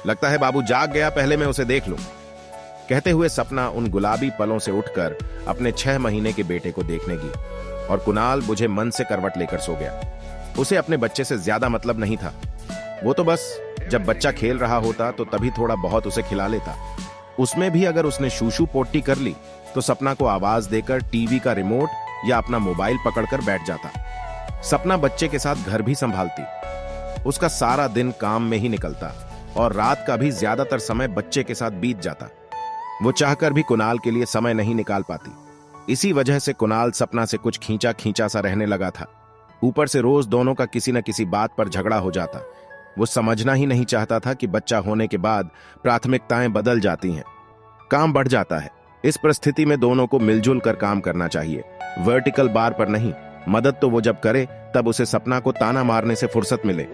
लगता है बाबू जाग गया, पहले मैं उसे देख लूं। कहते हुए सपना उन गुलाबी पलों से उठकर अपने 6 महीने के बेटे को देखने गई और कुणाल बुझे मन से करवट लेकर सो गया। उसे अपने बच्चे से ज्यादा मतलब नहीं था। वो तो बस जब बच्चा खेल रहा होता तो तभी थोड़ा बहुत उसे खिला लेता। उसमें भी अगर उसने शूशू पोटी कर ली तो सपना को आवाज देकर टीवी का रिमोट या अपना मोबाइल पकड़कर बैठ जाता। सपना बच्चे के साथ घर भी संभालती। उसका सारा दिन काम में ही निकलता और रात का भी ज्यादातर समय बच्चे के साथ बीत जाता। वो चाहकर भी कुणाल के लिए समय नहीं निकाल पाती। इसी वजह से कुणाल सपना से कुछ खींचा खींचा सा रहने लगा था। ऊपर से रोज दोनों का किसी न किसी बात पर झगड़ा हो जाता। वो समझना ही नहीं चाहता था कि बच्चा होने के बाद प्राथमिकताएं बदल जाती हैं, काम बढ़ जाता है। इस परिस्थिति में दोनों को मिलजुल कर काम करना चाहिए, वर्टिकल बार पर नहीं। मदद तो वो जब करे तब उसे सपना को ताना मारने से फुर्सत मिले।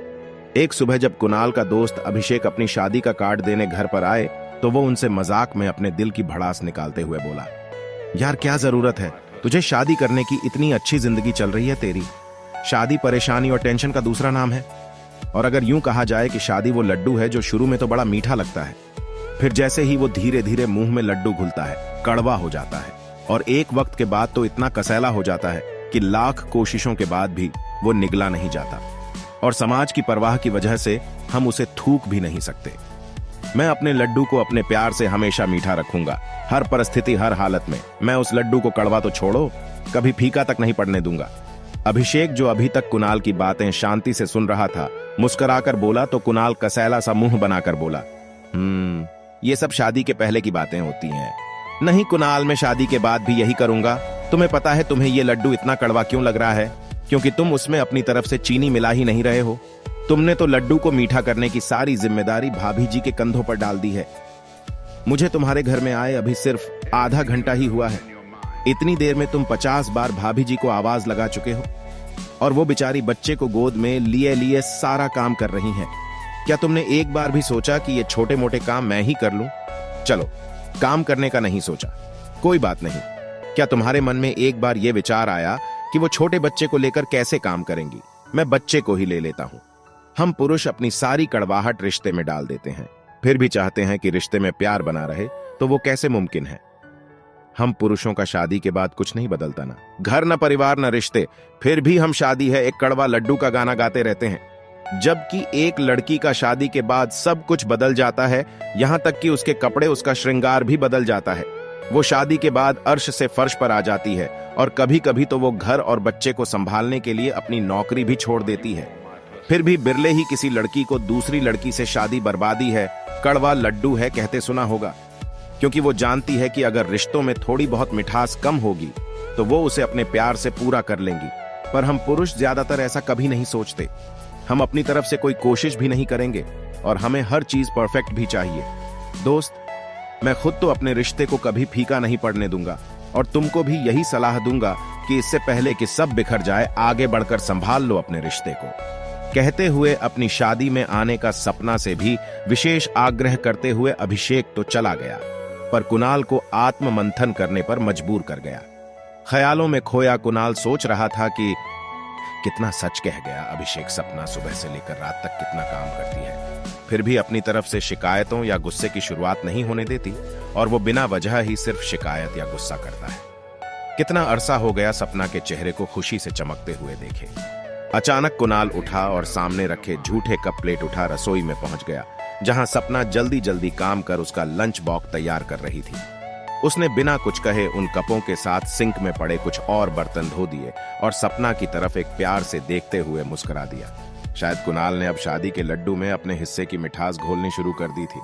एक सुबह जब कुणाल का दोस्त अभिषेक अपनी शादी का कार्ड देने घर पर आए तो वो उनसे मजाक में अपने दिल की भड़ास निकालते हुए बोला, यार क्या जरूरत है तुझे शादी करने की, इतनी अच्छी जिंदगी चल रही है तेरी। शादी परेशानी और टेंशन का दूसरा नाम है। और अगर यूं कहा जाए कि शादी वो लड्डू है जो शुरू में तो बड़ा मीठा लगता है, फिर जैसे ही वो धीरे धीरे मुंह में लड्डू घुलता है, कड़वा हो जाता है और एक वक्त के बाद तो इतना कसैला हो जाता है कि लाख कोशिशों के बाद भी वो निगला नहीं जाता। और समाज की परवाह की वजह से हम उसे थूक भी नहीं सकते। मैं अपने लड्डू को अपने प्यार से हमेशा मीठा रखूंगा, हर परिस्थिति हर हालत में। मैं उस लड्डू को कड़वा तो छोड़ो, कभी फीका तक नहीं पड़ने दूंगा। अभिषेक जो अभी तक कुणाल की बातें शांति से सुन रहा था, मुस्कुराकर बोला तो कुणाल कसैला सा मुंह बनाकर बोला, ये सब शादी के पहले की बातें होती हैं। नहीं कुणाल, मैं शादी के बाद भी यही करूंगा। तुम्हें पता है तुम्हें ये लड्डू इतना कड़वा क्यों लग रहा है? क्योंकि तुम उसमें अपनी तरफ से चीनी मिला ही नहीं रहे हो। तुमने तो लड्डू को मीठा करने की सारी जिम्मेदारी भाभी जी के कंधों पर डाल दी है। मुझे तुम्हारे घर में आए अभी सिर्फ आधा घंटा ही हुआ है। इतनी देर में तुम 50 बार भाभी जी को आवाज लगा चुके हो और वो बेचारी बच्चे को गोद में लिए लिए सारा काम कर रही हैं। क्या तुमने एक बार भी सोचा कि ये छोटे मोटे काम मैं ही कर लूं? चलो, काम करने का नहीं सोचा, कोई बात नहीं। क्या तुम्हारे मन में एक बार ये विचार आया कि वो छोटे बच्चे को लेकर कैसे काम करेंगी? मैं बच्चे को ही ले लेता हूं। हम पुरुष अपनी सारी कड़वाहट रिश्ते में डाल देते हैं, फिर भी चाहते हैं कि रिश्ते में प्यार बना रहे, तो वो कैसे मुमकिन है? हम पुरुषों का शादी के बाद कुछ नहीं बदलता, ना घर न परिवार न रिश्ते, फिर भी हम शादी है एक कड़वा लड्डू का गाना गाते रहते हैं। जबकि एक लड़की का शादी के बाद सब कुछ बदल जाता है, यहां तक कि उसके कपड़े, उसका श्रृंगार भी बदल जाता है। वो शादी के बाद अर्श से फर्श पर आ जाती है और कभी कभी तो वो घर और बच्चे को संभालने के लिए अपनी नौकरी भी छोड़ देती है। फिर भी बिरले ही किसी लड़की को दूसरी लड़की से शादी बर्बादी है, कड़वा लड्डू है कहते सुना होगा। क्योंकि वो जानती है कि अगर रिश्तों में थोड़ी बहुत मिठास कम होगी तो वो उसे अपने प्यार से पूरा कर लेंगी। पर हम पुरुष ज्यादातर ऐसा कभी नहीं सोचते। हम अपनी तरफ से कोई कोशिश भी नहीं करेंगे और हमें हर चीज परफेक्ट भी चाहिए। दोस्त, मैं खुद तो अपने रिश्ते को कभी फीका नहीं पड़ने दूंगा और तुमको भी यही सलाह दूंगा कि इससे पहले कि सब बिखर जाए, आगे बढ़कर संभाल लो अपने रिश्ते को। कहते हुए अपनी शादी में आने का सपना से भी विशेष आग्रह करते हुए अभिषेक तो चला गया, पर कुणाल को आत्म मंथन करने पर मजबूर कर गया। ख्यालों में खोया कुणाल सोच रहा था कि कितना सच कह गया अभिषेक। सपना सुबह से लेकर रात तक कितना काम करती है, फिर भी अपनी तरफ से शिकायतों या गुस्से की शुरुआत नहीं होने देती और वो बिना वजह ही सिर्फ शिकायत या गुस्सा करता है। कितना अरसा हो गया सपना के चेहरे को खुशी से चमकते हुए देखे। अचानक कुणाल उठा और सामने रखे झूठे कप प्लेट उठा रसोई में पहुंच गया, जहां सपना जल्दी जल्दी काम कर उसका लंच बॉक्स तैयार कर रही थी। उसने बिना कुछ कहे उन कपों के साथ सिंक में पड़े कुछ और बर्तन धो दिए और सपना की तरफ एक प्यार से देखते हुए मुस्कुरा दिया। शायद कुणाल ने अब शादी के लड्डू में अपने हिस्से की मिठास घोलनी शुरू कर दी थी।